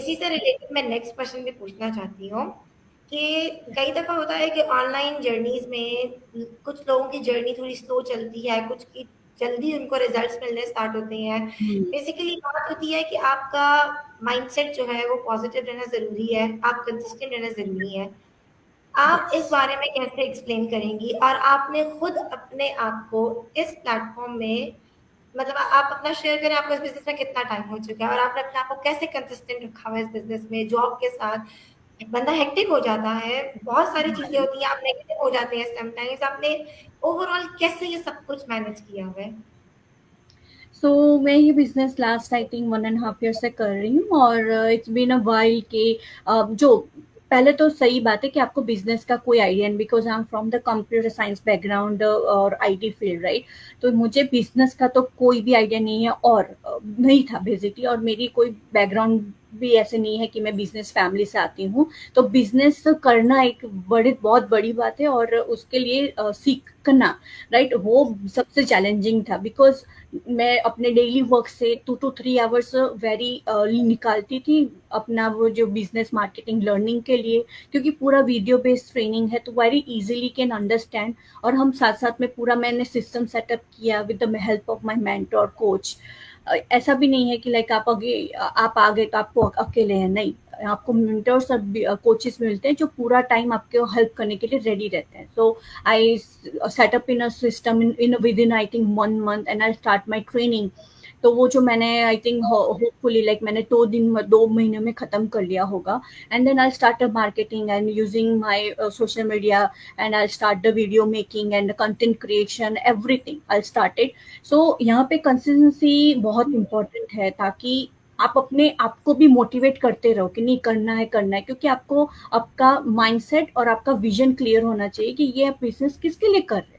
इसी से रिलेटेड मैं नेक्स्ट क्वेश्चन भी पूछना चाहती हूँ कि कई दफ़ा होता है कि ऑनलाइन जर्नीज़ में कुछ लोगों की जर्नी थोड़ी स्लो चलती है, कुछ की जल्दी उनको रिजल्ट्स मिलने स्टार्ट होते हैं। हम्म। बेसिकली बात होती है कि आपका माइंडसेट जो है वो पॉजिटिव रहना ज़रूरी है, आप कंसिस्टेंट रहना ज़रूरी है। आप इस यस। बारे में कैसे एक्सप्लेन करेंगी और आपने खुद अपने आप को इस प्लेटफॉर्म में मतलब आप अपना शेयर करें, आपको इस बिजनेस में कितना टाइम हो चुका है और आपने अपने आप को कैसे कंसिस्टेंट रखा हुआ है इस बिजनेस में जॉब के साथ। बंदा हेक्टिक हो जाता है, बहुत सारी चीजें होती हैं, आप नेगेटिव हो जाते हैं समटाइम्स। आपने ओवरऑल कैसे ये सब कुछ मैनेज किया हुआ है? मैं ये business last I think 1.5 year से कर रही हूँ, और इट्स बीन अ वाइल कि जो पहले तो सही बात है कि आपको बिजनेस का कोई आइडिया नहीं, because I am from the computer science background और आईटी फील्ड, राइट। तो मुझे बिजनेस का तो कोई भी आइडिया नहीं है, और नहीं था बेसिकली, और मेरी कोई बैकग्राउंड भी ऐसे नहीं है कि मैं बिजनेस फैमिली से आती हूँ। तो बिजनेस करना एक बहुत बड़ी बात है, और उसके लिए सीखना, राइट, वो सबसे चैलेंजिंग था। बिकॉज मैं अपने डेली वर्क से 2 to 3 आवर्स वेरी अर्ली निकालती थी अपना वो जो बिजनेस मार्केटिंग लर्निंग के लिए, क्योंकि पूरा वीडियो बेस्ड ट्रेनिंग है, तो वेरी इजीली कैन अंडरस्टैंड। और हम साथ साथ में पूरा मैंने सिस्टम सेटअप किया with the help of my mentor coach. ऐसा भी नहीं है कि लाइक आप आ गए तो आपको अकेले हैं, नहीं, आपको मेंटर्स और कोचेस मिलते हैं जो पूरा टाइम आपको हेल्प करने के लिए रेडी रहते हैं। सो I set up in a system in within I think 1 month, and I'll start my training. तो वो जो मैंने आई थिंक होपफुली लाइक मैंने 2 महीने में खत्म कर लिया होगा। And then I start marketing and using my social media, and I start the video making and content creation, everything I started. So यहाँ पे कंसिस्टेंसी बहुत इंपॉर्टेंट है, ताकि आप अपने आप को भी मोटिवेट करते रहो कि नहीं, करना है, क्योंकि आपको आपका माइंडसेट और आपका विजन क्लियर होना चाहिए कि ये आप बिजनेस किसके लिए कर रहे हो।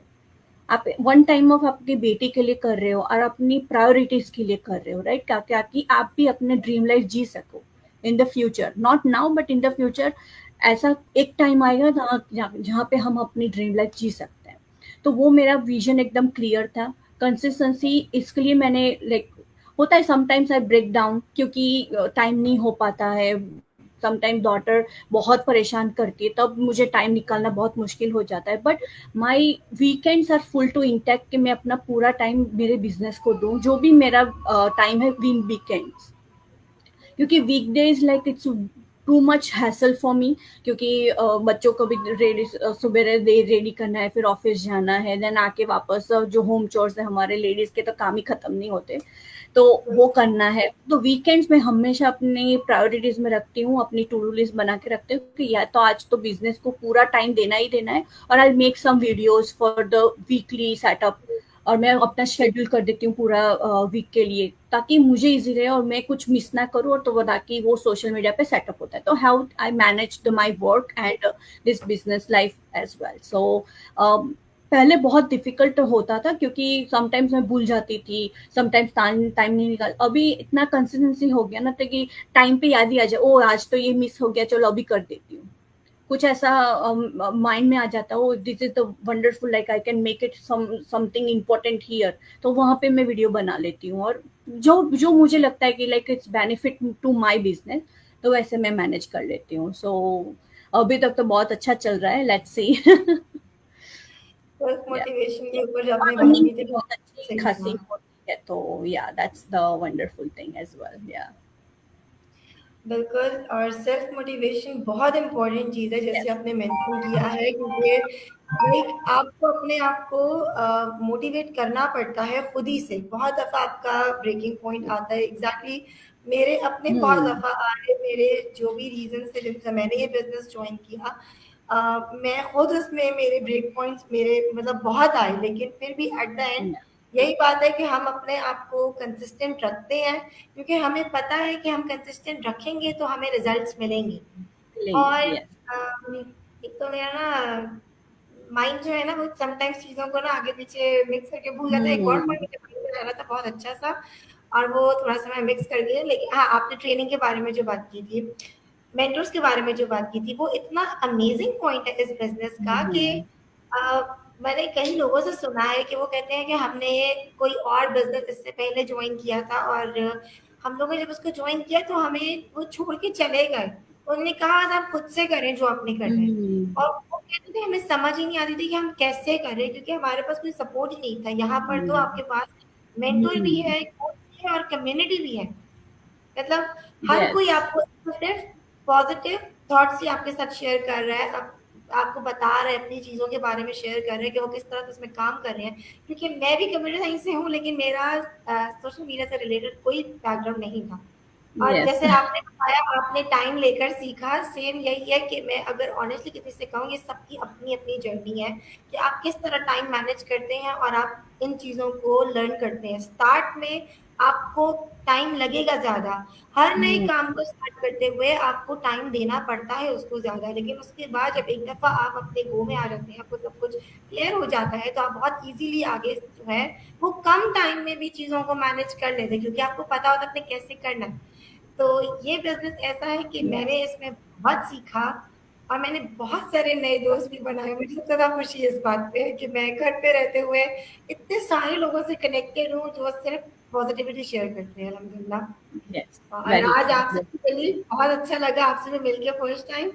आप वन टाइम ऑफ आपकी बेटी के लिए कर रहे हो और अपनी प्रायोरिटीज के लिए कर रहे हो, राइट, ताकि आप भी अपने ड्रीम लाइफ जी सको in the future, not now but in the future. ऐसा एक टाइम आएगा जहाँ पे हम अपनी ड्रीम लाइफ जी सकते हैं। तो वो मेरा विजन एकदम क्लियर था। कंसिस्टेंसी इसके लिए मैंने लाइक, होता है समटाइम्स आई ब्रेक डाउन क्योंकि टाइम नहीं हो पाता है। समटाइम डॉटर बहुत परेशान करती है, तब मुझे टाइम निकालना बहुत मुश्किल हो जाता है। But my weekends are full to intact कि मैं अपना पूरा टाइम मेरे बिजनेस को दूं, जो भी मेरा टाइम है विन वीकेंड्स। क्योंकि weekdays like it's too much hassle for me, क्योंकि बच्चों को भी रेडी सुबह रेडी करना है, फिर ऑफिस जाना है, देन आके वापस जो होम चोर्स है हमारे लेडीज के तो काम ही खत्म नहीं होते, तो वो करना है। तो वीकेंड्स में हमेशा अपनी प्रायोरिटीज में रखती हूँ, अपनी टू डू लिस्ट बना के रखती हूँ कि या तो आज तो बिजनेस को पूरा टाइम देना ही देना है, और I make some videos for the weekly setup. और मैं अपना शेड्यूल कर देती हूँ पूरा वीक के लिए, ताकि मुझे इजी रहे और मैं कुछ मिस ना करूँ, और तो वो ताकि वो सोशल मीडिया पे सेटअप होता है। तो how I manage the my work and this business life as well. So पहले बहुत डिफिकल्ट होता था, क्योंकि समटाइम्स मैं भूल जाती थी, समटाइम्स टाइम नहीं निकाल। अभी इतना कंसिस्टेंसी हो गया ना, तो कि टाइम पे याद ही आ जाए, ओ आज तो ये मिस हो गया, चलो अभी कर देती हूँ। कुछ ऐसा माइंड में आ जाता है, this is the wonderful, like I can make it something important here, तो वहां पे मैं वीडियो बना लेती हूँ। और जो जो मुझे लगता है कि like it's benefit to my business, तो वैसे मैं मैनेज कर लेती हूँ। सो अभी तक तो बहुत अच्छा चल रहा है, लेट्स सी। सेल्फ या मोटिवेशन के ऊपर जो आपने बात अर्निंग की थी भी बहुत अच्छी सही खासी था। होती है, तो yeah that's the wonderful thing as well. Yeah बिल्कुल, और सेल्फ मोटिवेशन बहुत इम्पोर्टेंट चीज़ है जैसे यस। आपने मेंशन किया है, क्योंकि लाइक आपको अपने आप को मोटिवेट करना पड़ता है खुद ही से। बहुत दफ़ा आपका ब्रेकिंग पॉइंट आता है। एग्जैक्टली मेरे अपने बहुत हम्म। दफ़ा आए, मेरे जो भी रीजन थे जिनसे मैंने ये बिजनेस ज्वाइन किया, मैं खुद उसमें मेरे ब्रेक पॉइंट्स मेरे मतलब बहुत आए, लेकिन फिर भी एट द एंड यही बात है कि हम अपने आप को कंसिस्टेंट रखते हैं, क्योंकि हमें पता है कि हम कंसिस्टेंट रखेंगे तो हमें रिजल्ट्स मिलेंगे। मिलेंगे, और यस। एक तो मेरा ना माइंड जो है ना वो समटाइम्स चीज़ों को ना आगे पीछे मिक्स करके भूल जाता है। एक और हम्म। पॉइंट मुझे माइंड में आ रहा था बहुत अच्छा सा, और वो थोड़ा-सा मैं मिक्स कर दिया। लेकिन हाँ, आपने ट्रेनिंग के बारे में जो बात की थी, मेंटर्स के बारे में जो बात की थी, वो इतना अमेजिंग पॉइंट है इस बिज़नेस का कि हम्म। मैंने कई लोगों से सुना है कि वो कहते हैं कि हमने कोई और बिज़नेस इससे पहले जॉइन किया था और हम लोगों ने जब उसको ज्वाइन किया तो हमें वो छोड़ के चले गए। उन्होंने कहा आज आप खुद से करें जो आपने करना है। हम्म। और वो कहते थे हमें समझ ही नहीं आती थी कि हम कैसे करें, क्योंकि हमारे पास कोई सपोर्ट ही नहीं था। यहाँ पर तो आपके पास मेंटर भी हम्म। है, कोच भी है और कम्युनिटी भी है। मतलब हर कोई यस। आपको सिर्फ पॉजिटिव थॉट्स ही आपके साथ शेयर कर रहा है, आपको बता रहे हैं, अपनी चीजों के बारे में शेयर कर रहे हैं कि वो किस तरह से उसमें काम कर रहे हैं। क्योंकि मैं भी कंप्यूटर साइंस से हूँ, लेकिन मेरा सोशल मीडिया से रिलेटेड कोई बैकग्राउंड नहीं था। और यस। जैसे आपने बताया आपने टाइम लेकर सीखा, सेम यही है कि मैं अगर ऑनेस्टली किसी से कहूँ, ये सबकी अपनी अपनी जर्नी है कि आप किस तरह टाइम मैनेज करते हैं और आप इन चीजों को लर्न करते हैं। स्टार्ट में आपको टाइम लगेगा ज्यादा, हर नए हम्म। काम को स्टार्ट करते हुए आपको टाइम देना पड़ता है उसको ज्यादा, लेकिन उसके बाद जब एक दफा आप अपने गो में आ जाते हैं, आपको सब कुछ क्लियर हो जाता है, तो आप बहुत इजीली आगे जो है वो कम टाइम में भी चीजों को मैनेज कर लेते हैं, क्योंकि आपको पता होता है आपने कैसे करना है। तो ये बिजनेस ऐसा है कि मैंने इसमें बहुत सीखा और मैंने बहुत सारे नए दोस्त भी बनाए। मुझे सबसे ज्यादा खुशी इस बात पे है कि मैं घर पे रहते हुए इतने सारे लोगों से कनेक्टेड हूँ जो सिर्फ पॉजिटिविटी शेयर करते हैं, अल्हम्दुलिल्लाह। यस। और वेरी आज ट्रू। आपसे भी मिली, बहुत अच्छा लगा आपसे भी मिलके फर्स्ट टाइम।